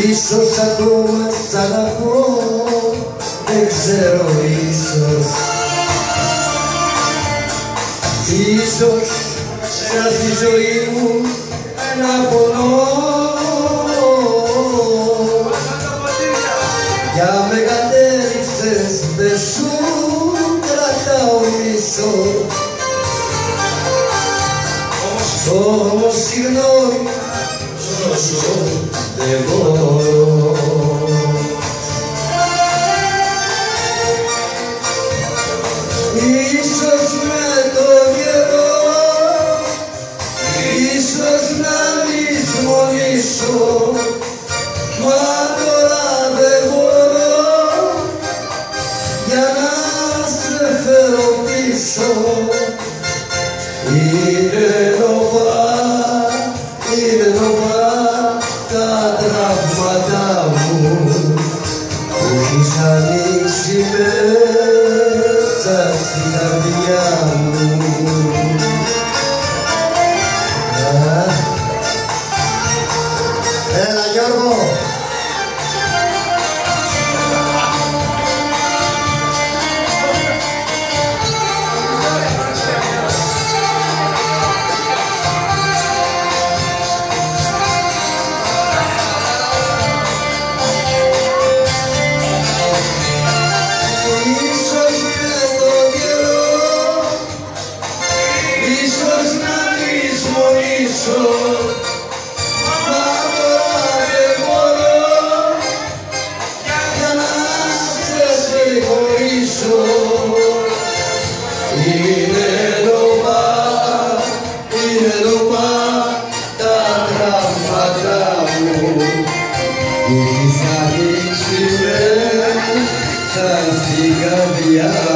Ίσως ακόμα σ' αγαπώ, δεν ξέρω, ίσως. Ίσως σαν στη ζωή μου ένα πονό για με κατέριξες, δεν σου κρατάω μισό. Όμως συγγνώμη, σώσω δεν μπορώ. Ίσως με το καιρό, ίσως να λησμονήσω, μα τώρα δεν μπορώ για να σε φέρω πίσω. Είναι νοπά τα τραύματα μου που έχεις ανοίξει μέσα στην καρδιά μου. Έλα Γιώργο! Είναι νοπά τα τραύματα μου που έχεις ανοίξει μέσα στην καρδιά.